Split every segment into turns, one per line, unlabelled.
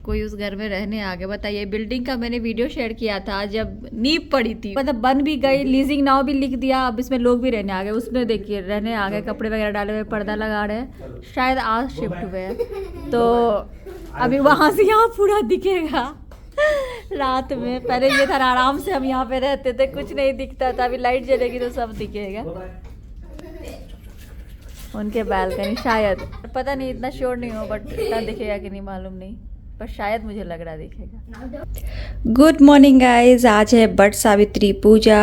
कोई उस घर में रहने आ गया। बताइए, बिल्डिंग का मैंने वीडियो शेयर किया था जब नींव पड़ी थी, मतलब बन भी गई, लीजिंग नाउ भी लिख दिया, अब इसमें लोग भी रहने आ गए। उसमें देखिए रहने आ गए, कपड़े वगैरह डाले हुए, पर्दा लगा रहे हैं, शायद आज शिफ्ट हुए हैं। तो अभी वहां से यहाँ पूरा दिखेगा रात में। पहले ये था आराम से हम यहाँ पे रहते थे, कुछ नहीं दिखता था, अभी लाइट जलेगी तो सब दिखेगा। उनके बालकनी शायद, पता नहीं, इतना श्योर नहीं हो, बट इतना दिखेगा कि नहीं मालूम नहीं, पर शायद मुझे लग रहा दिखेगा। गुड मॉर्निंग गाइज, आज है बट सावित्री पूजा।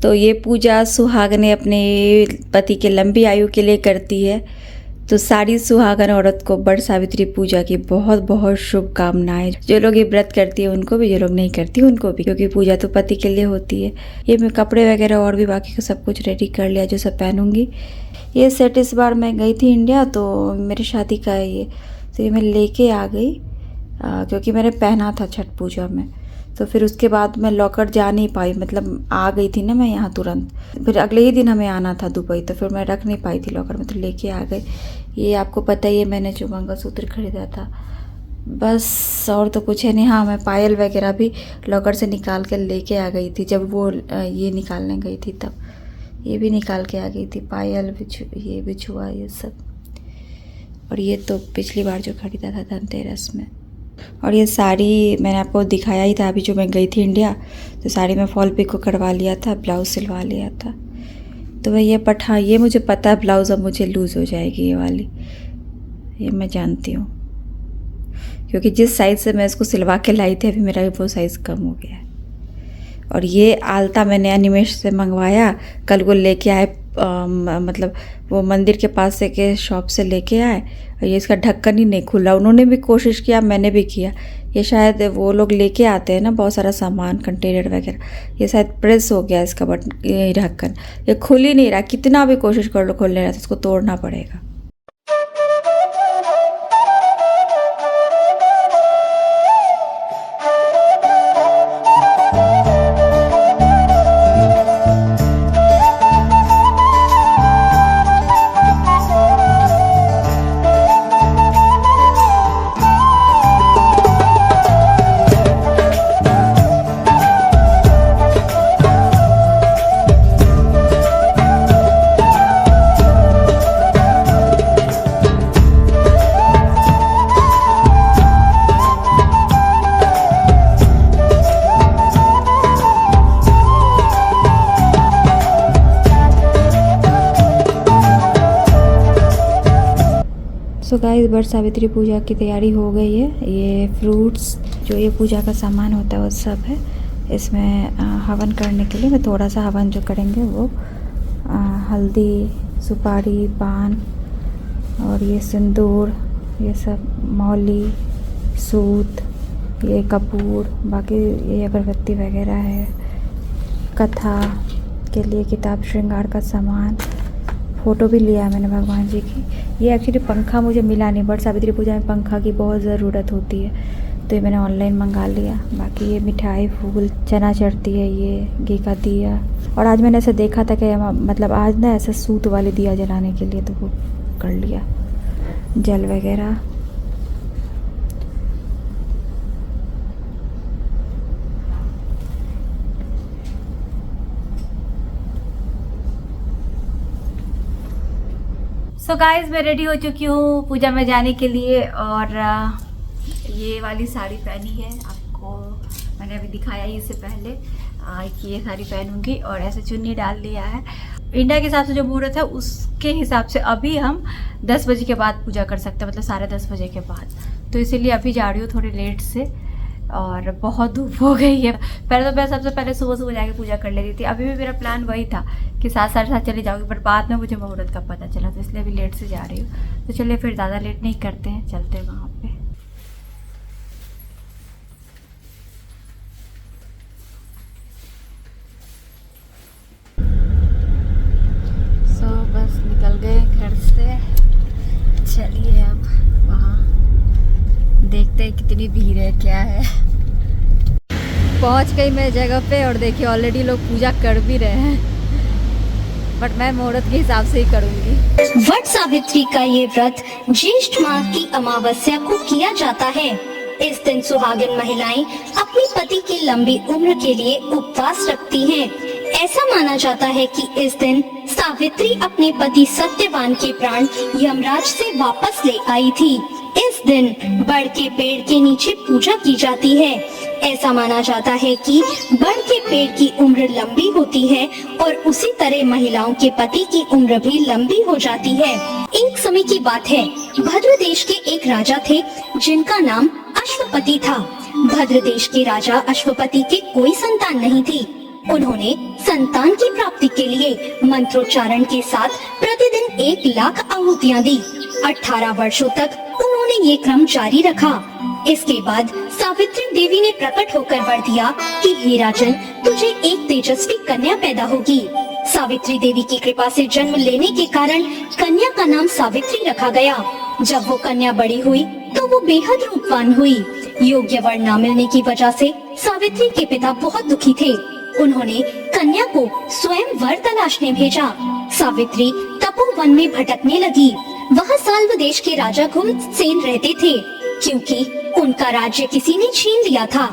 तो ये पूजा सुहागनें अपने पति के लंबी आयु के लिए करती है। तो सारी सुहागन औरत को बट सावित्री पूजा की बहुत बहुत शुभकामनाएं। जो लोग ये व्रत करती है उनको भी, जो लोग नहीं करती उनको भी, क्योंकि पूजा तो पति के लिए होती है। ये मैं कपड़े वगैरह और भी बाकी का सब कुछ रेडी कर लिया, जो सब पहनूंगी। ये सेट इस बार मैं गई थी इंडिया, तो मेरी शादी का है ये, तो ये मैं लेके आ गई क्योंकि मैंने पहना था छठ पूजा में। तो फिर उसके बाद मैं लॉकर जा नहीं पाई, मतलब आ गई थी ना मैं यहाँ तुरंत, फिर अगले ही दिन हमें आना था दुबई, तो फिर मैं रख नहीं पाई थी लॉकर में, तो लेके आ गई। ये आपको पता ही है, मैंने जो मंगलसूत्र खरीदा था, बस और तो कुछ है नहीं। हाँ, मैं पायल वगैरह भी लॉकर से निकाल कर लेके आ गई थी, जब वो ये निकालने गई थी तब ये भी निकाल के आ गई थी, पायल ये बिछुआ ये सब। और ये तो पिछली बार जो खरीदा था धनतेरस में। और ये साड़ी मैंने आपको दिखाया ही था अभी, जो मैं गई थी इंडिया, तो साड़ी में फॉल पिको करवा लिया था, ब्लाउज सिलवा लिया था। तो वह ये बट हाँ, ये मुझे पता है ब्लाउज़ अब मुझे लूज़ हो जाएगी, ये वाली, ये मैं जानती हूँ, क्योंकि जिस साइज़ से मैं इसको सिलवा के लाई थी अभी मेरा वो साइज़ कम हो गया है। और ये आलता मैंने अनिमेश से मंगवाया, कल वो लेके आए, मतलब वो मंदिर के पास से के शॉप से लेके आए। और ये इसका ढक्कन ही नहीं खुला, उन्होंने भी कोशिश किया, मैंने भी किया। ये शायद वो लोग लेके आते हैं ना बहुत सारा सामान, कंटेनर वगैरह, ये शायद प्रेस हो गया इसका बटन, ढक्कन ये खुल ही नहीं रहा, कितना भी कोशिश कर लो खोलने रहा, तो इसको तोड़ना पड़ेगा। सो गाइस, बट सावित्री पूजा की तैयारी हो गई है। ये फ्रूट्स जो ये पूजा का सामान होता है वो सब है इसमें। हवन करने के लिए मैं थोड़ा सा हवन जो करेंगे वो हल्दी, सुपारी, पान और ये सिंदूर, ये सब मौली, सूत, ये कपूर, बाकी ये अगरबत्ती वगैरह है, कथा के लिए किताब, श्रृंगार का सामान, फ़ोटो भी लिया है मैंने भगवान जी की। ये एक्चुअली पंखा मुझे मिला नहीं, बट सावित्री पूजा में पंखा की बहुत ज़रूरत होती है, तो ये मैंने ऑनलाइन मंगा लिया। बाकी ये मिठाई, फूल, चना चढ़ती है, ये घी का दिया। और आज मैंने ऐसा देखा था कि मतलब आज ना ऐसा सूत वाले दिया जलाने के लिए, तो वो कर लिया, जल वगैरह। सो गाइस, मैं रेडी हो चुकी हूँ पूजा में जाने के लिए। और ये वाली साड़ी पहनी है, आपको मैंने अभी दिखाया ही इससे पहले कि ये साड़ी पहनूंगी, और ऐसे चुन्नी डाल लिया है। इंडिया के हिसाब से जो मुहूर्त है उसके हिसाब से अभी हम 10 बजे के बाद पूजा कर सकते हैं, मतलब 10:30 बजे के बाद। तो इसीलिए अभी जा रही हूँ थोड़ी लेट से, और बहुत धूप हो गई है। पहले तो मैं सबसे पहले सुबह सुबह जाके पूजा कर लेती थी, अभी भी मेरा प्लान वही था कि 7, 7:30 चली जाऊँगी, पर बाद में मुझे मुहूर्त का पता चला, तो इसलिए अभी लेट से जा रही हूँ। तो चलिए फिर ज़्यादा लेट नहीं करते हैं, चलते हैं वहाँ पे। सो बस निकल गए घर से, चलिए अब वहाँ देखते हैं कितनी भीड़ है, क्या है। पहुंच गई मैं जगह पे, और देखिए ऑलरेडी लोग पूजा कर भी रहे हैं, बट मैं मुहूर्त के हिसाब से ही करूंगी।
वट सावित्री का ये व्रत ज्येष्ठ माह की अमावस्या को किया जाता है। इस दिन सुहागिन महिलाएं अपने पति की लंबी उम्र के लिए उपवास रखती हैं। ऐसा माना जाता है कि इस दिन सावित्री अपने पति सत्यवान के प्राण यमराज से वापस ले आई थी। इस दिन बड़ के पेड़ के नीचे पूजा की जाती है। ऐसा माना जाता है कि बड़ के पेड़ की उम्र लंबी होती है और उसी तरह महिलाओं के पति की उम्र भी लंबी हो जाती है। एक समय की बात है, भद्र देश के एक राजा थे जिनका नाम अश्वपति था। भद्र देश के राजा अश्वपति के कोई संतान नहीं थी। उन्होंने संतान की प्राप्ति के लिए मंत्रोच्चारण के साथ प्रतिदिन 1 लाख आहुतियां दी। 18 वर्षों तक उन्होंने ये क्रम जारी रखा। इसके बाद सावित्री देवी ने प्रकट होकर वर दिया कि हे राजन, तुझे एक तेजस्वी कन्या पैदा होगी। सावित्री देवी की कृपा से जन्म लेने के कारण कन्या का नाम सावित्री रखा गया। जब वो कन्या बड़ी हुई तो वो बेहद रूपवान हुई। योग्य वर न मिलने की वजह से सावित्री के पिता बहुत दुखी थे। उन्होंने कन्या को स्वयं वर तलाशने भेजा। सावित्री तपोवन में भटकने लगी। वहाँ साल्व देश के राजा घुमसेन रहते थे, क्योंकि उनका राज्य किसी ने छीन लिया था।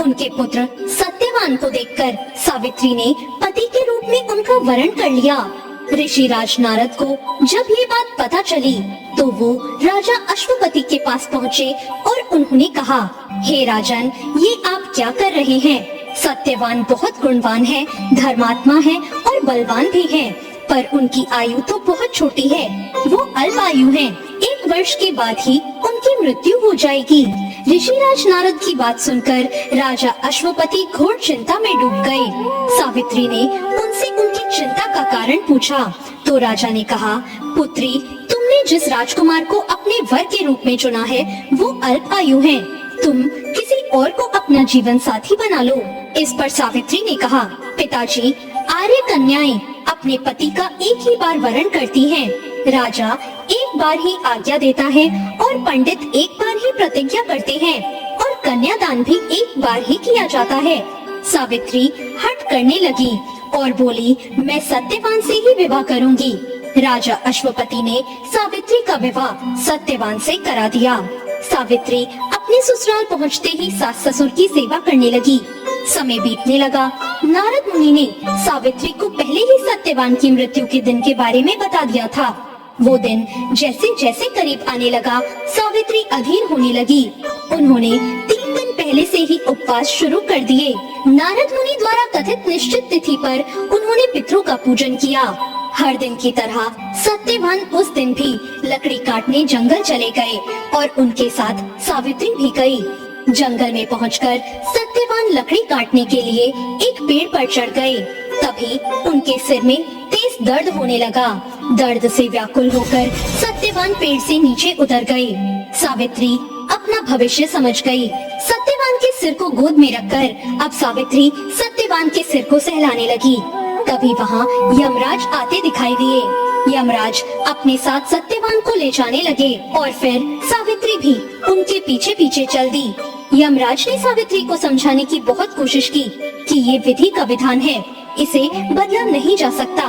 उनके पुत्र सत्यवान को देखकर सावित्री ने पति के रूप में उनका वरण कर लिया। ऋषि राज नारद को जब ये बात पता चली तो वो राजा अश्वपति के पास पहुँचे और उन्होंने कहा, हे राजन, ये आप क्या कर रहे हैं? सत्यवान बहुत गुणवान है, धर्मात्मा है और बलवान भी है, पर उनकी आयु तो बहुत छोटी है। वो अल्प आयु है। 1 वर्ष के बाद ही उनकी मृत्यु हो जाएगी। ऋषिराज नारद की बात सुनकर राजा अश्वपति घोर चिंता में डूब गए। सावित्री ने उनसे उनकी चिंता का कारण पूछा तो राजा ने कहा, पुत्री, तुमने जिस राजकुमार को अपने वर के रूप में चुना है वो अल्प आयु है। तुम किसी और को अपना जीवन साथी बना लो। इस पर सावित्री ने कहा, पिताजी, आर्य कन्याएं अपने पति का एक ही बार वरण करती हैं। राजा एक बार ही आज्ञा देता है और पंडित एक बार ही प्रतिज्ञा करते हैं और कन्यादान भी एक बार ही किया जाता है। सावित्री हट करने लगी और बोली, मैं सत्यवान से ही विवाह करूंगी। राजा अश्वपति ने सावित्री का विवाह सत्यवान से करा दिया। सावित्री अपने ससुराल पहुंचते ही सास ससुर की सेवा करने लगी। समय बीतने लगा। नारद मुनि ने सावित्री को पहले ही सत्यवान की मृत्यु के दिन के बारे में बता दिया था। वो दिन जैसे जैसे करीब आने लगा, सावित्री अधीर होने लगी। उन्होंने 3 दिन पहले से ही उपवास शुरू कर दिए। नारद मुनि द्वारा कथित निश्चित तिथि पर उन्होंने पितरों का पूजन किया। हर दिन की तरह सत्यवान उस दिन भी लकड़ी काटने जंगल चले गए और उनके साथ सावित्री भी गई। जंगल में पहुंचकर सत्यवान लकड़ी काटने के लिए एक पेड़ पर चढ़ गए। तभी उनके सिर में तेज दर्द होने लगा। दर्द से व्याकुल होकर सत्यवान पेड़ से नीचे उतर गए। सावित्री अपना भविष्य समझ गई। सत्यवान के सिर को गोद में रखकर अब सावित्री सत्यवान के सिर को सहलाने लगी। तभी वहाँ यमराज आते दिखाई दिए। यमराज अपने साथ सत्यवान को ले जाने लगे और फिर सावित्री भी उनके पीछे पीछे चल दी। यमराज ने सावित्री को समझाने की बहुत कोशिश की कि ये विधि का विधान है, इसे बदला नहीं जा सकता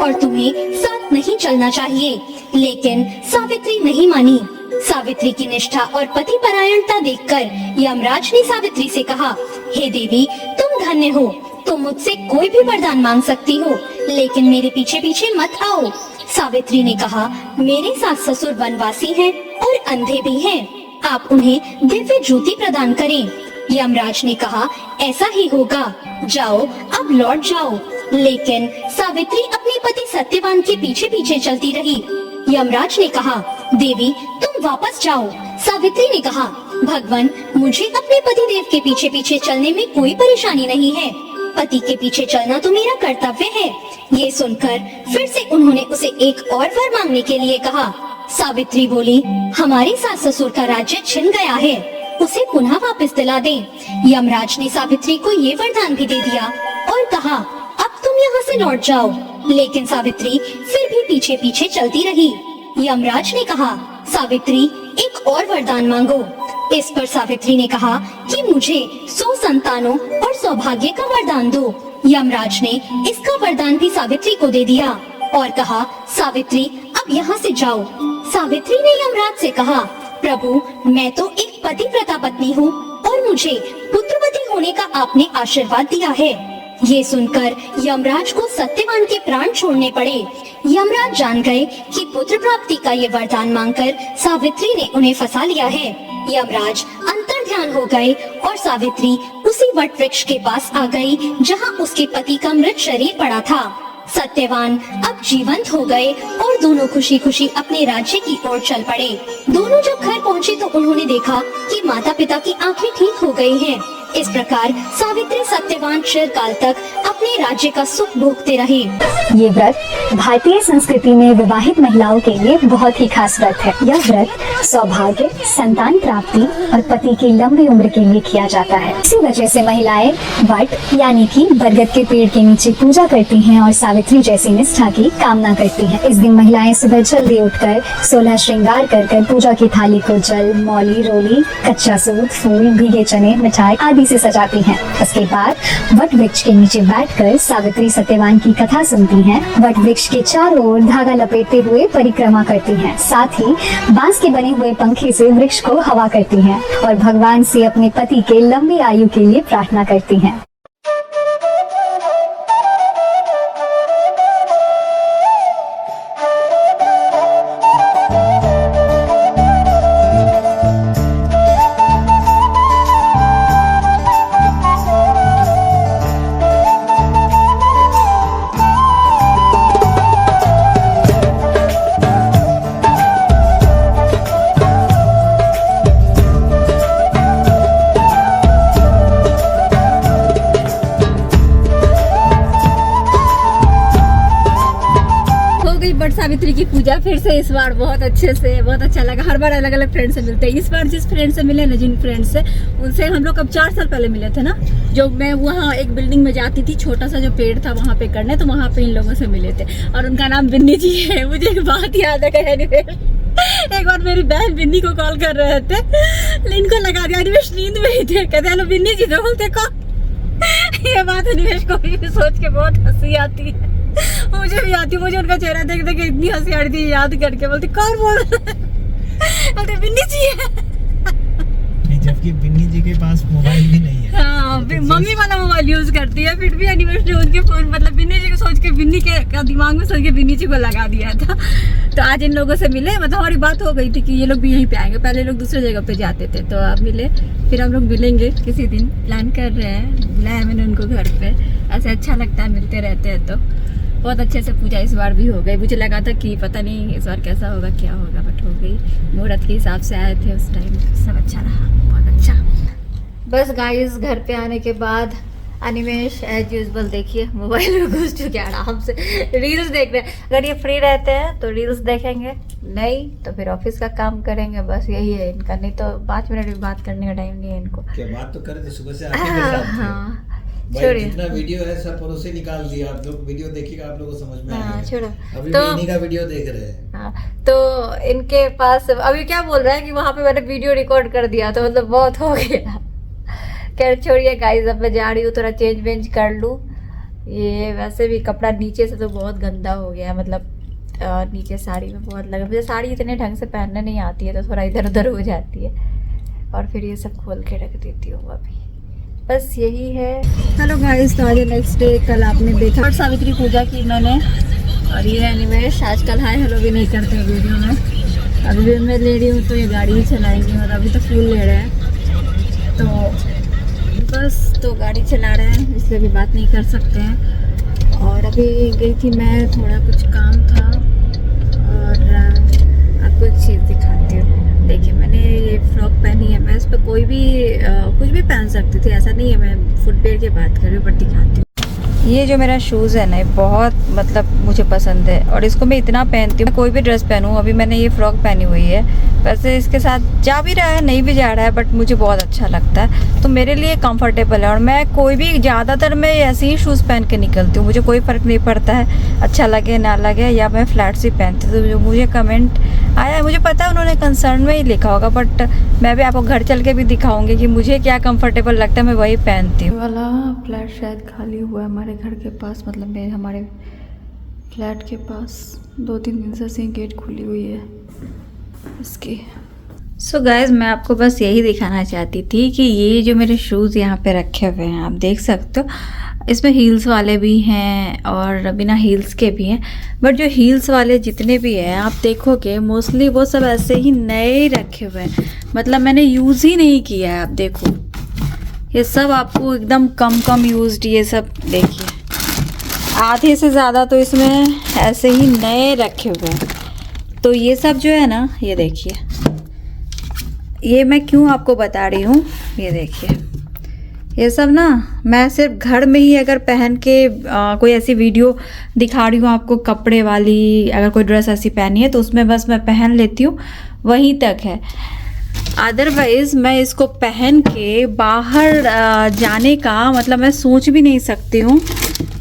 और तुम्हें साथ नहीं चलना चाहिए, लेकिन सावित्री नहीं मानी। सावित्री की निष्ठा और पति परायणता देखकर यमराज ने सावित्री से कहा, हे देवी, तुम धन्य हो, तुम मुझसे कोई भी वरदान मांग सकती हो, लेकिन मेरे पीछे पीछे मत आओ। सावित्री ने कहा, मेरे सास ससुर वनवासी हैं और अंधे भी हैं, आप उन्हें दिव्य ज्योति प्रदान करें। यमराज ने कहा, ऐसा ही होगा, जाओ अब लौट जाओ। लेकिन सावित्री अपने पति सत्यवान के पीछे पीछे चलती रही। यमराज ने कहा, देवी, तुम वापस जाओ। सावित्री ने कहा, भगवान, मुझे अपने पति देव के पीछे पीछे चलने में कोई परेशानी नहीं है, पति के पीछे चलना तो मेरा कर्तव्य है। ये सुनकर फिर से उन्होंने उसे एक और वर मांगने के लिए कहा। सावित्री बोली, हमारे सास ससुर का राज्य छिन गया है, उसे पुनः वापस दिला दें। यमराज ने सावित्री को ये वरदान भी दे दिया और कहा, अब तुम यहाँ से लौट जाओ। लेकिन सावित्री फिर भी पीछे पीछे चलती रही। यमराज ने कहा, सावित्री, एक और वरदान मांगो। इस पर सावित्री ने कहा कि मुझे 100 संतानों और सौभाग्य का वरदान दो। यमराज ने इसका वरदान भी सावित्री को दे दिया और कहा, सावित्री, अब यहाँ से जाओ। सावित्री ने यमराज से कहा, प्रभु, मैं तो एक पतिव्रता पत्नी हूँ और मुझे पुत्रवती होने का आपने आशीर्वाद दिया है। ये सुनकर यमराज को सत्यवान के प्राण छोड़ने पड़े। यमराज जान गए कि पुत्र प्राप्ति का ये वरदान मांगकर सावित्री ने उन्हें फंसा लिया है। यमराज अंतर्ध्यान हो गए और सावित्री उसी वट वृक्ष के पास आ गई जहाँ उसके पति का मृत शरीर पड़ा था। सत्यवान अब जीवंत हो गए और दोनों खुशी खुशी अपने राज्य की ओर चल पड़े। दोनों जब घर पहुँचे तो उन्होंने देखा कि माता पिता की आंखें ठीक हो गई हैं। इस प्रकार सावित्री सत्यवान चिरकाल तक अपने राज्य का सुख भोगते रहे।
ये व्रत भारतीय संस्कृति में विवाहित महिलाओं के लिए बहुत ही खास व्रत है। यह व्रत सौभाग्य, संतान प्राप्ति और पति की लंबी उम्र के लिए किया जाता है। इसी वजह से महिलाएं वट यानी कि बरगद के पेड़ के नीचे पूजा करती हैं और सावित्री जैसी निष्ठा की कामना करती हैं। इस दिन महिलाएं सुबह जल्दी उठकर 16 श्रृंगार कर पूजा की थाली को जल, मौली, रोली, कच्चा सूत, फूल, भीगे चने, मिठाई आदि से सजाती हैं। उसके बाद वट वृक्ष के नीचे बैठकर सावित्री सत्यवान की कथा सुनती हैं। वट वृक्ष के चारों ओर धागा लपेटते हुए परिक्रमा करती हैं। साथ ही बांस के बने हुए पंखे से वृक्ष को हवा करती हैं और भगवान से अपने पति के लंबी आयु के लिए प्रार्थना करती हैं।
बट सावित्री की पूजा फिर से इस बार बहुत अच्छे से, बहुत अच्छा लगा। हर बार अलग अलग फ्रेंड से मिलते हैं। इस बार जिस फ्रेंड से मिले ना, जिन फ्रेंड से, उनसे हम लोग अब 4 साल पहले मिले थे ना, जो मैं वहाँ एक बिल्डिंग में जाती थी, छोटा सा जो पेड़ था वहाँ पे करने, तो वहाँ पे इन लोगों से मिले थे और उनका नाम बिन्नी जी है। मुझे एक बात याद है, एक बार मेरी बहन बिन्नी को कॉल कर रहे थे, इनको लगा दिया, अनिमेश नींद में ही थे, कहते हेलो बिन्नी जी, तो बोलते कौन। ये बात अनिमेश को भी सोच के बहुत हंसी आती है, मुझे भी आती। मुझे उनका चेहरा देख देख के इतनी हंसी आ रही थी, याद करके बोलती कौन बोल रहे, बोलते बिन्नी जी है।
जबकि बिन्नी जी के पास मोबाइल भी नहीं है।
हाँ, मम्मी वाला मोबाइल यूज करती है, फिर भी अनिमेश ने उनके फोन, मतलब बिन्नी जी को सोच के, बिन्नी के दिमाग में सोच के बिन्नी जी को लगा दिया था। तो आज इन लोगों से मिले, मतलब हमारी बात हो गई थी कि ये लोग भी यहीं पे आएंगे। पहले लोग दूसरे जगह पे जाते थे, तो अब मिले, फिर हम लोग मिलेंगे किसी दिन, प्लान कर रहे हैं। बुलाया मैंने उनको घर पे, ऐसे अच्छा लगता है, मिलते रहते हैं। तो बहुत अच्छे से पूजा इस बार भी हो गई। मुझे लगा था कि पता नहीं इस बार कैसा होगा, क्या होगा, बट हो गई। मुहूर्त के हिसाब से आए थे उस टाइम, सब अच्छा रहा, बहुत अच्छा। बस गाइस, घर पे आने के बाद अनिमेश एज यूजुअल देखिए मोबाइल में घुस चुके हैं, आराम से रील्स देख रहे हैं। अगर ये फ्री रहते हैं तो रील्स देखेंगे, नहीं तो फिर ऑफिस का काम करेंगे। बस यही है इनका, नहीं तो 5 मिनट भी बात करने का टाइम नहीं है इनको।
क्या बात तो कर दी सुबह से आके के साथ।
हाँ,
भाई जितना वीडियो है सब परोसे निकाल दिया। आप लोग वीडियो देखिएगा, आप लोगों को समझ में आएगा।
छोड़ो,
अभी
तो
बिन्नी का वीडियो देख रहे हैं।
हाँ, तो इनके पास अभी क्या बोल रहा है कि वहाँ पे मैंने वीडियो रिकॉर्ड कर दिया, तो मतलब बहुत हो गया। खैर छोड़िए गाइस, अब मैं जा रही हूँ, थोड़ा चेंज वेंज कर लूँ। ये वैसे भी कपड़ा नीचे से तो बहुत गंदा हो गया, मतलब नीचे साड़ी में बहुत लगा। मुझे साड़ी इतने ढंग से पहनने नहीं आती है, तो थोड़ा इधर उधर हो जाती है, और फिर ये सब खोल के रख देती हूँ अभी। बस यही है। हेलो गाइस, तो आज नेक्स्ट डे। कल आपने देखा बट सावित्री पूजा की मैंने, और ये एनिमेश आजकल हाय हेलो भी नहीं करते वीडियो में। अभी भी मैं ले रही हूँ, तो ये गाड़ी ही चलाएंगे, और अभी तो फूल ले रहे हैं, तो बस तो गाड़ी चला रहे हैं, इसलिए भी बात नहीं कर सकते हैं। और अभी गई थी मैं, थोड़ा कुछ काम था, और आपको एक चीज़ दिखाती हूँ। देखिए, मैंने ये फ्रॉक पहनी है, मैं इस पर कोई भी कुछ भी पहन सकती थी, ऐसा नहीं है। मैं फुटवेयर की बात कर रही हूँ, बट दिखाती हूँ। ये जो मेरा शूज़ है ना, बहुत मतलब मुझे पसंद है, और इसको मैं इतना पहनती हूँ, कोई भी ड्रेस पहनूँ। अभी मैंने ये फ्रॉक पहनी हुई है, वैसे इसके साथ जा भी रहा है, नहीं भी जा रहा है, बट मुझे बहुत अच्छा लगता है, तो मेरे लिए कंफर्टेबल है। और मैं कोई भी, ज़्यादातर मैं ऐसे ही शूज़ पहन के निकलती हूँ, मुझे कोई फ़र्क नहीं पड़ता है, अच्छा लगे ना लगे, या मैं फ्लैट से पहनती हूँ। तो जो मुझे कमेंट आया, मुझे पता है उन्होंने कंसर्न में ही लिखा होगा, बट मैं भी आपको घर चल के भी दिखाऊंगी कि मुझे क्या कंफर्टेबल लगता है, मैं वही पहनती हूँ। वाला फ्लैट शायद खाली हुआ है हमारे घर के पास, मतलब हमारे फ्लैट के पास 2-3 दिन से गेट खुली हुई है इसकी, सो गाइज मैं आपको बस यही दिखाना चाहती थी कि ये जो मेरे शूज़ यहाँ पे रखे हुए हैं आप देख सकते हो, इसमें हील्स वाले भी हैं और बिना हील्स के भी हैं। बट जो हील्स वाले जितने भी हैं आप देखोगे मोस्टली वो सब ऐसे ही नए रखे हुए हैं, मतलब मैंने यूज़ ही नहीं किया है। आप देखो ये सब आपको एकदम कम यूज्ड, ये सब देखिए आधे से ज़्यादा तो इसमें ऐसे ही नए रखे हुए हैं। तो ये सब जो है ना, ये देखिए, ये मैं क्यों आपको बता रही हूँ, ये देखिए ये सब ना मैं सिर्फ घर में ही अगर पहन के कोई ऐसी वीडियो दिखा रही हूँ आपको कपड़े वाली, अगर कोई ड्रेस ऐसी पहनी है तो उसमें बस मैं पहन लेती हूँ, वहीं तक है। अदरवाइज़ मैं इसको पहन के बाहर जाने का मतलब मैं सोच भी नहीं सकती हूँ।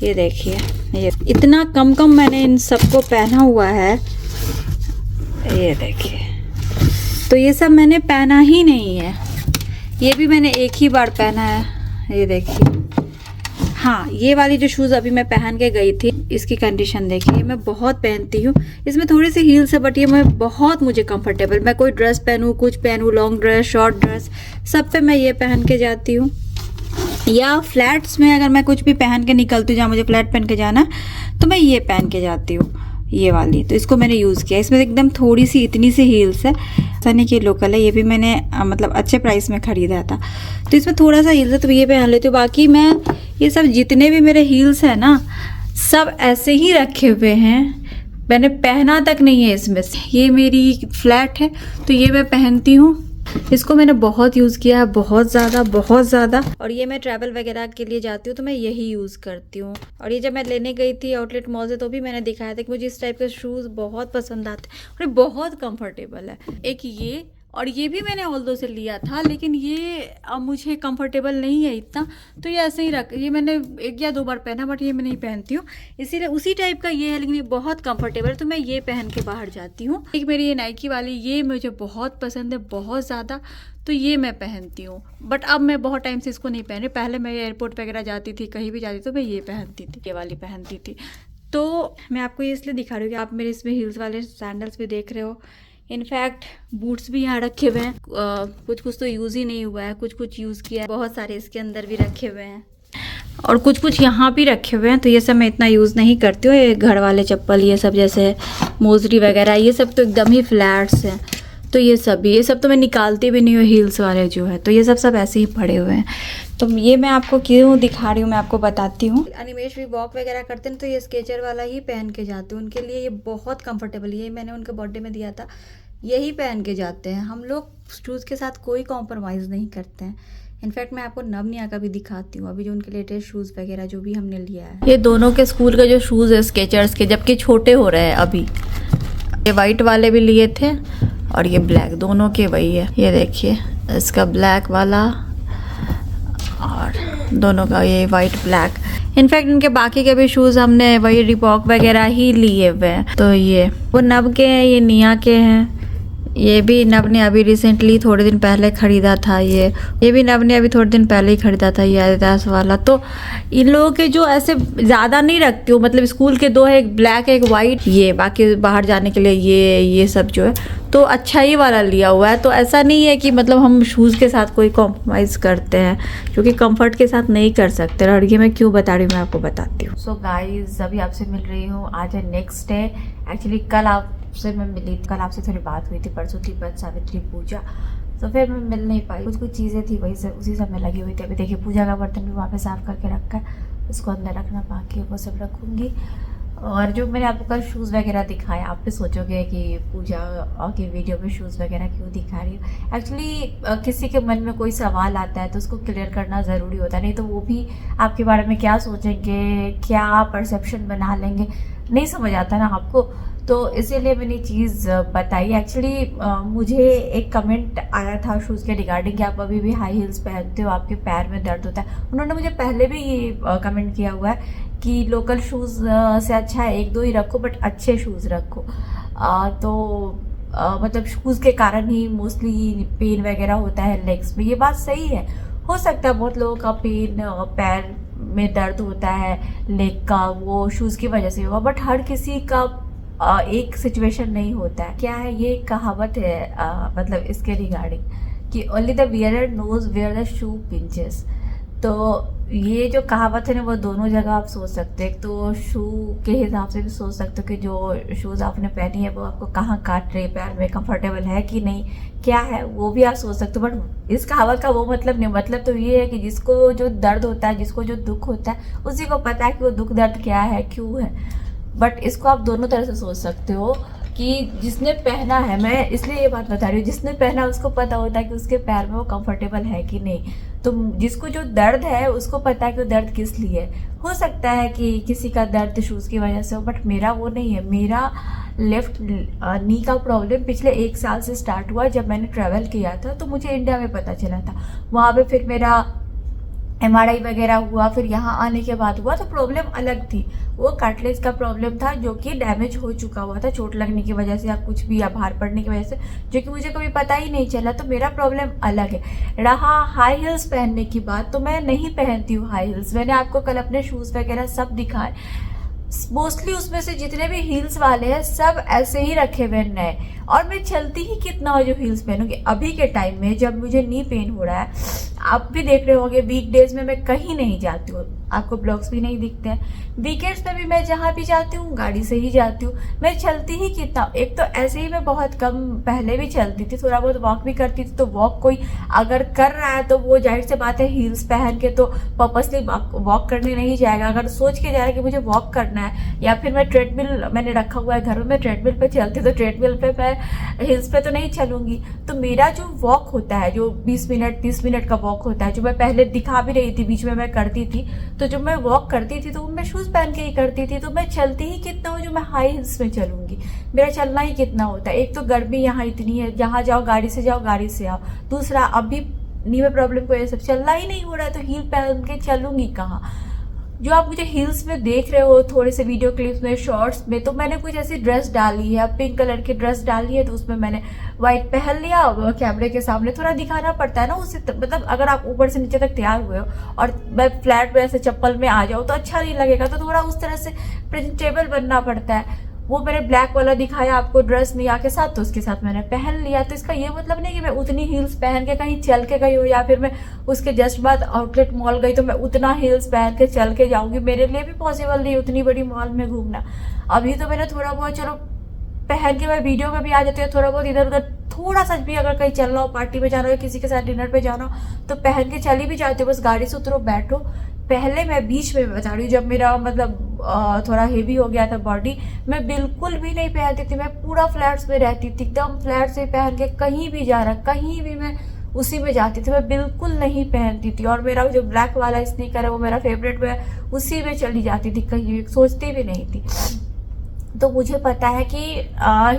ये देखिए ये इतना कम मैंने इन सबको पहना हुआ है, ये देखिए। तो ये सब मैंने पहना ही नहीं है, ये भी मैंने एक ही बार पहना है, ये देखिए। हाँ, ये वाली जो शूज़ अभी मैं पहन के गई थी, इसकी कंडीशन देखिए, मैं बहुत पहनती हूँ। इसमें थोड़ी सी हील्स है बट ये मैं बहुत मुझे कंफर्टेबल, मैं कोई ड्रेस पहनूँ, कुछ पहनूँ, लॉन्ग ड्रेस, शॉर्ट ड्रेस, सब पे मैं ये पहन के जाती हूँ। या फ्लैट्स में अगर मैं कुछ भी पहन के निकलती हूँ, जहाँ मुझे फ्लैट पहन के जाना है तो मैं ये पहन के जाती हूँ, ये वाली। तो इसको मैंने यूज़ किया, इसमें एकदम थोड़ी सी इतनी सी हील्स है, ऐसा नहीं कि लोकल है, ये भी मैंने मतलब अच्छे प्राइस में ख़रीदा था। तो इसमें थोड़ा सा हील्स है तो ये पहन लेती हूँ। बाकी मैं ये सब जितने भी मेरे हील्स हैं ना, सब ऐसे ही रखे हुए हैं, मैंने पहना तक नहीं है इसमें से। ये मेरी फ्लैट है तो ये मैं पहनती हूँ, इसको मैंने बहुत यूज़ किया है, बहुत ज़्यादा। और ये मैं ट्रैवल वगैरह के लिए जाती हूँ तो मैं यही यूज़ करती हूँ। और ये जब मैं लेने गई थी आउटलेट मॉल से तो भी मैंने दिखाया था कि मुझे इस टाइप के शूज़ बहुत पसंद आते हैं और ये बहुत कंफर्टेबल है। एक ये, और ये भी मैंने ऑल्दो से लिया था लेकिन ये अब मुझे कंफर्टेबल नहीं है इतना, तो ये ऐसे ही रख, ये मैंने 1 या 2 बार पहना बट ये मैं नहीं पहनती हूँ, इसीलिए उसी टाइप का ये है लेकिन ये बहुत कंफर्टेबल है तो मैं ये पहन के बाहर जाती हूँ। एक मेरी ये नाइकी वाली, ये मुझे बहुत पसंद है, बहुत ज़्यादा, तो ये मैं पहनती हूँ। बट अब मैं बहुत टाइम से इसको नहीं पहन, पहले मैं एयरपोर्ट वगैरह जाती थी, कहीं भी जाती तो मैं ये पहनती थी, ये वाली पहनती थी। तो मैं आपको ये इसलिए दिखा रही हूँ कि आप मेरे इसमें हील्स वाले सैंडल्स भी देख रहे हो, इनफैक्ट बूट्स भी यहाँ रखे हुए हैं, कुछ तो यूज़ ही नहीं हुआ है, कुछ यूज़ किया है, बहुत सारे इसके अंदर भी रखे हुए हैं और कुछ यहाँ भी रखे हुए हैं। तो ये सब मैं इतना यूज़ नहीं करती हूँ, ये घर वाले चप्पल, ये सब जैसे मोजरी वगैरह, ये सब तो एकदम ही फ्लैट्स हैं, तो ये सब तो मैं निकालती भी नहीं हूँ, हील्स वाले जो है, तो ये सब ऐसे ही पड़े हुए हैं। तो ये मैं आपको क्यों दिखा रही हूँ, मैं आपको बताती हूँ। अनिमेश भी वॉक वगैरह करते हैं तो ये स्केचर वाला ही पहन के जाते हैं, उनके लिए ये बहुत कंफर्टेबल, ये मैंने उनके बर्थडे में दिया था, यही पहन के जाते हैं। हम लोग शूज़ के साथ कोई कॉम्प्रोमाइज़ नहीं करते हैं। इनफैक्ट मैं आपको नवनिया का भी दिखाती हूँ, अभी जो उनके लेटेस्ट शूज़ वगैरह जो भी हमने लिया है। ये दोनों के स्कूल के जो शूज़ है स्केचर्स के, जबकि छोटे हो रहे हैं अभी। ये वाइट वाले भी लिए थे और ये ब्लैक, दोनों के वही है, ये देखिए इसका ब्लैक वाला और दोनों का ये वाइट ब्लैक। इनफैक्ट इनके बाकी के भी शूज़ हमने वही रिबॉक वगैरह ही लिए हुए हैं। तो ये वो नब के हैं, ये निया के हैं, ये भी नब ने अभी रिसेंटली थोड़े दिन पहले ख़रीदा था, ये भी नब ने अभी थोड़े दिन पहले ही ख़रीदा था, ये एडिडास वाला। तो इन लोगों के जो ऐसे ज़्यादा नहीं रखती हूँ, मतलब स्कूल के 2 है, एक ब्लैक एक वाइट, ये बाकी बाहर जाने के लिए ये सब जो है तो अच्छा ही वाला लिया हुआ है। तो ऐसा नहीं है कि मतलब हम शूज़ के साथ कोई कॉम्प्रोमाइज़ करते हैं, क्योंकि कंफर्ट के साथ नहीं कर सकते। और ये मैं क्यों बता रही हूँ, मैं आपको बताती हूँ। सो गाइज अभी आपसे मिल रही हूँ, आज है नेक्स्ट डे। एक्चुअली कल आपसे मैं मिली, कल आपसे थोड़ी बात हुई थी, परसों थी वट सावित्री पूजा, तो फिर मैं मिल नहीं पाई, कुछ चीज़ें थी वही से उसी सब में लगी हुई थी। अभी देखिए पूजा का बर्तन भी वहाँ पे साफ़ करके रखा है, उसको अंदर रखना बाकी है, वो सब रखूँगी। और जो मैंने आपको कल शूज़ वगैरह दिखाया, आप भी सोचोगे कि पूजा की वीडियो में शूज़ वगैरह क्यों दिखा रही हूँ। एक्चुअली किसी के मन में कोई सवाल आता है तो उसको क्लियर करना ज़रूरी होता है, नहीं तो वो भी आपके बारे में क्या सोचेंगे, क्या परसेप्शन बना लेंगे, नहीं समझ आता ना आपको। तो इसीलिए मैंने चीज़ बताई। एक्चुअली मुझे एक कमेंट आया था शूज़ के रिगार्डिंग कि आप अभी भी हाई हील्स पहनते हो, आपके पैर में दर्द होता है। उन्होंने मुझे पहले भी ये कमेंट किया हुआ है कि लोकल शूज़ से अच्छा है 1-2 ही रखो, बट अच्छे शूज़ रखो। मतलब शूज़ के कारण ही मोस्टली पेन वगैरह होता है लेग्स में, ये बात सही है। हो सकता है बहुत लोगों का पेन, पैर में दर्द होता है लेग का, वो शूज़ की वजह से होगा, बट हर किसी का एक सिचुएशन नहीं होता है। क्या है, ये कहावत है मतलब इसके रिगार्डिंग कि only the wearer knows where the shoe pinches. तो ये जो कहावत है ना, वो दोनों जगह आप सोच सकते हैं। तो शू के हिसाब से भी सोच सकते हो कि जो शूज़ आपने पहनी है वो आपको कहाँ काट रहे, पैर में कंफर्टेबल है कि नहीं, क्या है, वो भी आप सोच सकते हो। बट इस कहावत का वो मतलब नहीं, मतलब तो ये है कि जिसको जो दर्द होता है, जिसको जो दुख होता है, उसी को पता है कि वो दुख दर्द क्या है, क्यों है। बट इसको आप दोनों तरह से सोच सकते हो कि जिसने पहना है, मैं इसलिए ये बात बता रही हूँ, जिसने पहना उसको पता होता है कि उसके पैर में वो कंफर्टेबल है कि नहीं। तो जिसको जो दर्द है उसको पता है कि वो दर्द किस लिए है। हो सकता है कि किसी का दर्द शूज़ की वजह से हो, बट मेरा वो नहीं है। मेरा लेफ्ट नी का प्रॉब्लम पिछले 1 साल से स्टार्ट हुआ। जब मैंने ट्रैवल किया था तो मुझे इंडिया में पता चला था, वहाँ पे फिर मेरा MRI वगैरह हुआ, फिर यहाँ आने के बाद हुआ तो प्रॉब्लम अलग थी। वो कार्टिलेज का प्रॉब्लम था जो कि डैमेज हो चुका हुआ था चोट लगने की वजह से या कुछ भी, या भार पड़ने की वजह से, जो कि मुझे कभी पता ही नहीं चला। तो मेरा प्रॉब्लम अलग है। रहा हाई हील्स पहनने की बात, तो मैं नहीं पहनती हूँ हाई हील्स। मैंने आपको कल अपने शूज़ वगैरह सब दिखाए। मोस्टली उसमें से जितने भी हील्स वाले हैं सब ऐसे ही रखे हुए नए, और मैं चलती ही कितना हो जो हील्स पहनूंगी। अभी के टाइम में जब मुझे नी पेन हो रहा है, आप भी देख रहे होंगे, वीकडेज में मैं कहीं नहीं जाती हूँ, आपको ब्लॉग्स भी नहीं दिखते हैं। वीकेंड्स में भी मैं जहाँ भी जाती हूँ गाड़ी से ही जाती हूँ। मैं चलती ही कितना, एक तो ऐसे ही मैं बहुत कम पहले भी चलती थी, थोड़ा बहुत वॉक भी करती थी। तो वॉक कोई अगर कर रहा है तो वो जाहिर से बात है हील्स पहन के तो पर्पसली वॉक करने नहीं जाएगा। अगर सोच के जा रहा है कि मुझे वॉक करना है, या फिर मैं ट्रेडमिल मैंने रखा हुआ है घर में, मैं ट्रेडमिल पे चलती, तो ट्रेडमिल पे मैं हिल्स पे तो नहीं चलूंगी। तो मेरा जो वॉक होता है, जो 20 मिनट 30 मिनट का वॉक होता है, जो मैं पहले दिखा भी रही थी, बीच में मैं करती थी, तो जब मैं वॉक करती थी तो मैं शूज़ पहन के ही करती थी। तो मैं चलती ही कितना हूँ जो मैं हाई हिल्स में चलूंगी, मेरा चलना ही कितना होता है। एक तो गर्मी यहाँ इतनी है, जहाँ जाओ गाड़ी से जाओ, गाड़ी से आओ। दूसरा, अभी नी में प्रॉब्लम को ये सब चलना ही नहीं हो रहा है, तो हील पहन के चलूंगी कहाँ। जो आप मुझे हील्स में देख रहे हो थोड़े से वीडियो क्लिप्स में, शॉर्ट्स में, तो मैंने कुछ ऐसी ड्रेस डाली है, पिंक कलर की ड्रेस डाली है, तो उसमें मैंने व्हाइट पहन लिया। कैमरे के सामने थोड़ा दिखाना पड़ता है ना उसे, मतलब अगर आप ऊपर से नीचे तक तैयार हुए हो और मैं फ्लैट में ऐसे चप्पल में आ जाऊँ तो अच्छा नहीं लगेगा, तो थोड़ा उस तरह से प्रेजेंटेबल बनना पड़ता है। वो मैंने ब्लैक वाला दिखाया आपको ड्रेस निया के साथ, तो उसके साथ मैंने पहन लिया। तो इसका ये मतलब नहीं कि मैं उतनी हील्स पहन के कहीं चल के गई हूँ, या फिर मैं उसके जस्ट बाद आउटलेट मॉल गई तो मैं उतना हील्स पहन के चल के जाऊंगी। मेरे लिए भी पॉसिबल नहीं उतनी बड़ी मॉल में घूमना। अभी तो मैंने थोड़ा बहुत चलो पहन के मैं वीडियो में भी आ जाती हूँ, थोड़ा बहुत इधर उधर थोड़ा सा भी अगर कहीं चलना हो, पार्टी में जाना हो, किसी के साथ डिनर पे जाना हो, तो पहन के चली भी जाती हूँ। बस गाड़ी से उतरो, बैठो। पहले मैं बीच में बता रही हूँ, जब मेरा मतलब थोड़ा हेवी हो गया था बॉडी, मैं बिल्कुल भी नहीं पहनती थी। मैं पूरा फ्लैट्स में रहती थी, एकदम फ्लैट से पहन के कहीं भी जा रहा, कहीं भी मैं उसी में जाती थी। मैं बिल्कुल नहीं पहनती थी, और मेरा जो ब्लैक वाला स्नीकर है वो मेरा फेवरेट, मैं उसी में चली जाती थी, कहीं सोचती भी नहीं थी। तो मुझे पता है कि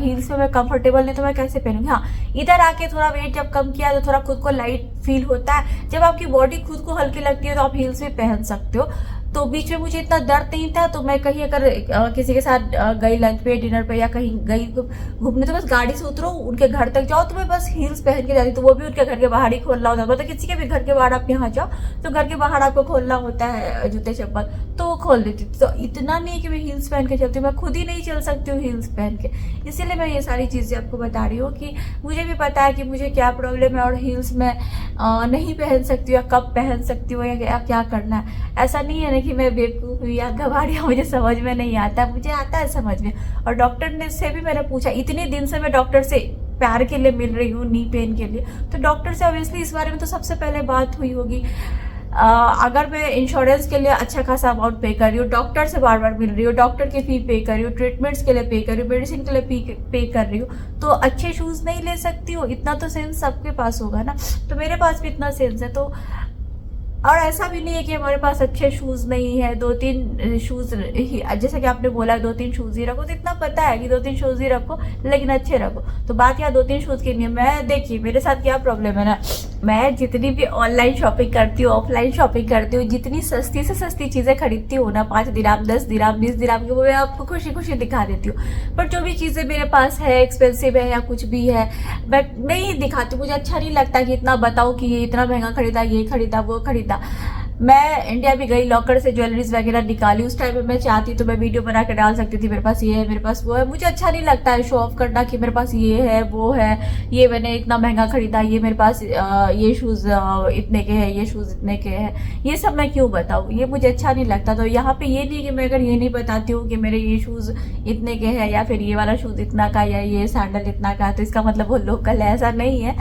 हील्स में मैं कंफर्टेबल नहीं, तो मैं कैसे पहनूंगी। हाँ, इधर आके थोड़ा वेट जब कम किया तो थोड़ा खुद को लाइट फील होता है। जब आपकी बॉडी खुद को हल्की लगती है तो आप हील्स भी पहन सकते हो। तो बीच में मुझे इतना दर्द नहीं था, तो मैं कहीं अगर किसी के साथ गई लंच पे, डिनर पे, या कहीं गई घूमने, तो बस गाड़ी से उतरो, उनके घर तक जाओ, तो मैं बस हील्स पहन के जाती। तो वो भी उनके घर के बाहर ही खोलना होता है, मतलब किसी के भी घर के बाहर आप यहाँ जाओ तो घर के बाहर आपको खोलना होता है जूते चप्पल, तो वो खोल देती। तो इतना नहीं कि मैं हील्स पहन के चलती हूँ, मैं खुद ही नहीं चल सकती हूँ हील्स पहन के। इसीलिए मैं ये सारी चीज़ें आपको बता रही हूँ कि मुझे भी पता है कि मुझे क्या प्रॉब्लम है, और हील्स में नहीं पहन सकती हूँ, या कब पहन सकती हूँ, या क्या करना है। ऐसा नहीं है ना कि मैं बेवकूफ़ हुई या गवारिया, मुझे समझ में नहीं आता, मुझे आता है समझ में। और डॉक्टर ने से भी मैंने पूछा, इतने दिन से मैं डॉक्टर से प्यार के लिए मिल रही हूँ, नी पेन के लिए, तो डॉक्टर से ऑब्वियसली इस बारे में तो सबसे पहले बात हुई होगी। अगर मैं इंश्योरेंस के लिए अच्छा खासा अमाउंट पे कर रही हूँ, डॉक्टर से बार बार मिल रही हूँ, डॉक्टर की फी पे कर रही हूँ, ट्रीटमेंट्स के लिए पे कर रही हूँ, मेडिसिन के लिए पे कर रही हूँ, तो अच्छे शूज़ नहीं ले सकती हूँ? इतना तो सेंस सबके पास होगा ना। तो मेरे पास भी इतना सेंस है। तो और ऐसा भी नहीं है कि हमारे पास अच्छे शूज़ नहीं है, 2-3 शूज़ ही, जैसे कि आपने बोला 2-3 शूज़ ही रखो, तो इतना पता है कि 2-3 शूज़ ही रखो, लेकिन अच्छे रखो। तो बात यहाँ 2-3 शूज़ की नहीं है। मैं देखिए मेरे साथ क्या प्रॉब्लम है ना, मैं जितनी भी ऑनलाइन शॉपिंग करती हूँ, ऑफलाइन शॉपिंग करती हूँ, जितनी सस्ती से सस्ती चीज़ें खरीदती हूँ ना, 5 दिराम 10 दिराम 20 दिराम की, वो मैं आपको खुशी खुशी दिखा देती हूँ। पर जो भी चीज़ें मेरे पास है, एक्सपेंसिव है या कुछ भी है, मैं नहीं दिखाती। मुझे अच्छा नहीं लगता कि इतना बताऊँ कि ये इतना महंगा खरीदा, ये खरीदा, वो खरीदा। मैं इंडिया भी गई, लॉकर से ज्वेलरीज वगैरह निकाली, उस टाइम में मैं चाहती तो मैं वीडियो बना के डाल सकती थी, मेरे पास ये है, मेरे पास वो है। मुझे अच्छा नहीं लगता है शो ऑफ करना कि मेरे पास ये है वो है, ये मैंने इतना महंगा खरीदा, ये मेरे पास ये शूज इतने के है, ये शूज इतने के है, ये सब मैं क्यों बताऊँ, ये मुझे अच्छा नहीं लगता। तो यहाँ पे ये नहीं कि मैं अगर ये नहीं बताती हूँ कि मेरे ये शूज इतने के है या फिर ये वाला शूज इतना का या ये सैंडल इतना का, तो इसका मतलब वो लोकल है, ऐसा नहीं है।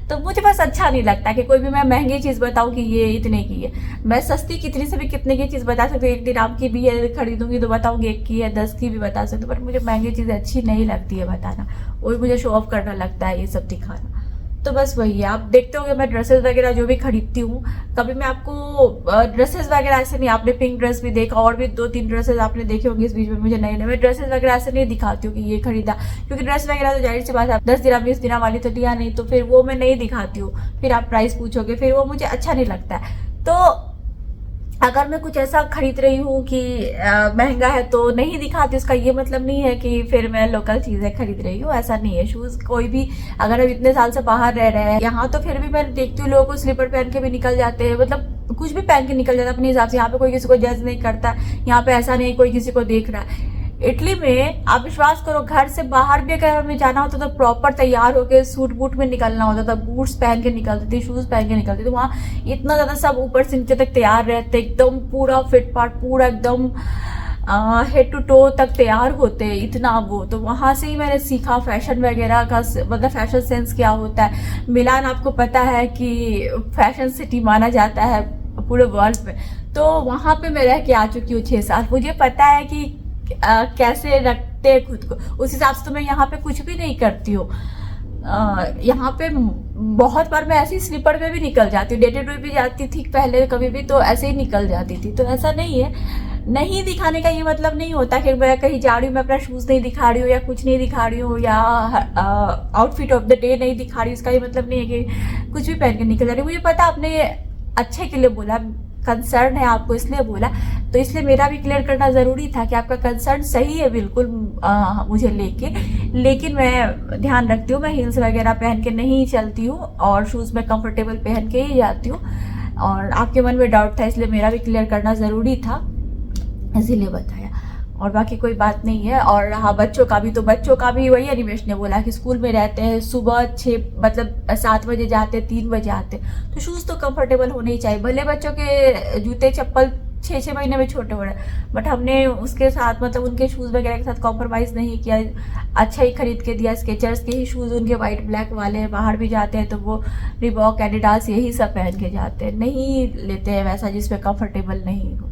तो मुझे बस अच्छा नहीं लगता कि कोई भी मैं महंगी चीज बताऊं कि ये इतने की है। मैं सस्ती कितनी से भी कितने की चीज बता सकती हूँ, 1 दिरहम की भी है खरीदूंगी तो बताऊंगी 1 की है, 10 की भी बता सकती हूँ, पर मुझे महंगी चीजें अच्छी नहीं लगती है बताना, वही मुझे शो ऑफ करना लगता है, ये सब दिखाना। तो बस वही है। आप देखते होंगे मैं ड्रेसेस वगैरह जो भी खरीदती हूँ, कभी मैं आपको ड्रेसेस वगैरह ऐसे नहीं, आपने पिंक ड्रेस भी देखा और भी 2-3 ड्रेसेस आपने देखे होंगे इस बीच में, मुझे नए नए मैं ड्रेसेस वगैरह ऐसे नहीं दिखाती हूँ कि ये खरीदा, क्योंकि ड्रेस वगैरह तो जाहिर सी बात है 10 दिरहम 20 दिरहम वाली तो लिया नहीं, तो फिर वो मैं नहीं दिखाती हूँ, फिर आप प्राइस पूछोगे, फिर वो मुझे अच्छा नहीं लगता है। तो अगर मैं कुछ ऐसा खरीद रही हूँ कि महंगा है तो नहीं दिखाती, उसका ये मतलब नहीं है कि फिर मैं लोकल चीजें खरीद रही हूँ, ऐसा नहीं है। शूज कोई भी, अगर हम इतने साल से बाहर रह रहे हैं यहाँ, तो फिर भी मैं देखती हूँ लोगों को स्लीपर पहन के भी निकल जाते हैं, मतलब कुछ भी पहन के निकल जाता है अपने हिसाब से। यहाँ पे कोई किसी को जज नहीं करता, यहाँ पे ऐसा नहीं कोई किसी को देख रहा है। इटली में आप विश्वास करो, घर से बाहर भी अगर हमें जाना होता तो प्रॉपर तैयार होकर सूट बूट में निकलना होता था, बूट्स पहन के निकलती थी, शूज पहन के निकलती थी। वहाँ इतना ज्यादा सब ऊपर से नीचे तक तैयार रहते, एकदम पूरा फिट फाट, पूरा एकदम हेड टू टो तक तैयार होते, इतना वो। तो वहां से ही मैंने सीखा फैशन वगैरह का, मतलब फैशन सेंस क्या होता है। मिलान आपको पता है कि फैशन सिटी माना जाता है पूरे वर्ल्ड में, तो वहां पे मैं रह के आ चुकी हूँ 6 साल। मुझे पता है कि कैसे रखते हैं खुद को, उस हिसाब से तो मैं यहाँ पे कुछ भी नहीं करती हूँ। यहाँ पे बहुत बार मैं ऐसे ही स्लीपर में भी निकल जाती हूँ, डेटेड भी जाती थी पहले कभी भी, तो ऐसे ही निकल जाती थी। तो ऐसा नहीं है, नहीं दिखाने का ये मतलब नहीं होता कि मैं कहीं जा रही हूँ मैं अपना शूज नहीं दिखा रही हूँ या कुछ नहीं दिखा रही हूँ या आउटफिट ऑफ द डे नहीं दिखा रही हूँ, इसका ये मतलब नहीं है कि कुछ भी पहन के निकल जा रही हूँ। मुझे पता आपने अच्छे के लिए बोला, कंसर्न है आपको इसलिए बोला, तो इसलिए मेरा भी क्लियर करना जरूरी था कि आपका कंसर्न सही है बिल्कुल मुझे लेके, लेकिन मैं ध्यान रखती हूँ, मैं हील्स वगैरह पहन के नहीं चलती हूँ और शूज में कंफर्टेबल पहन के ही जाती हूँ। और आपके मन में डाउट था इसलिए मेरा भी क्लियर करना जरूरी था, इसीलिए बताया, और बाकी कोई बात नहीं है। और हाँ, बच्चों का भी, तो बच्चों का भी वही अनिमेश ने बोला कि स्कूल में रहते हैं, सुबह 7 बजे जाते, 3 बजे आते, तो शूज तो कंफर्टेबल होने ही चाहिए। भले बच्चों के जूते चप्पल 6-6 महीने में छोटे हो रहे हैं, बट हमने उसके साथ मतलब उनके शूज वगैरह के साथ कॉम्प्रोमाइज नहीं किया, अच्छा ही खरीद के दिया। स्केचर्स के ही शूज उनके वाइट ब्लैक वाले, बाहर भी जाते हैं तो वो रिबॉक एडिडास यही सब पहन के जाते हैं, नहीं लेते हैं वैसा जिसपे कंफर्टेबल नहीं हो।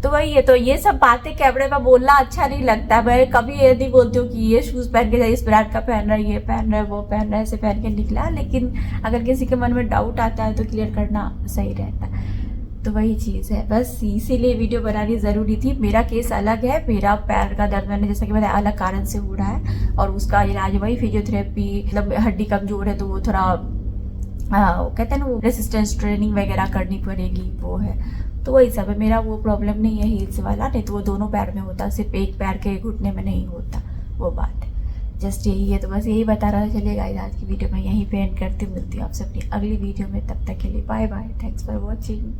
तो वही है, तो ये सब बातें कैमरे में बोलना अच्छा नहीं लगता। मैं कभी ये नहीं बोलती हूँ कि ये शूज पहन के जाए, इस ब्रांड का पहन रहा है, ये पहन रहा है, वो पहन रहा है, ऐसे पहन के निकला। लेकिन अगर किसी के मन में डाउट आता है तो क्लियर करना सही रहता है। तो वही चीज़ है, बस इसीलिए वीडियो बनानी ज़रूरी थी। मेरा केस अलग है, मेरा पैर का दर्द मैंने जैसा कि बताया अलग कारण से हो रहा है, और उसका इलाज वही फिजियोथेरेपी, मतलब हड्डी कमजोर है तो वो थोड़ा कहते हैं ना वो रेसिस्टेंस ट्रेनिंग वगैरह करनी पड़ेगी, वो है। तो वही सब है, मेरा वो प्रॉब्लम नहीं है हील्स वाला, नहीं तो वो दोनों पैर में होता, सिर्फ एक पैर के घुटने में नहीं होता, वो बात है। जस्ट यही है, तो बस यही बता रहा चलेगा। आज की वीडियो में यहीं पे एंड करती हूँ, मिलती हूँ आपसे अपनी अगली वीडियो में, तब तक के लिए bye bye, thanks for watching.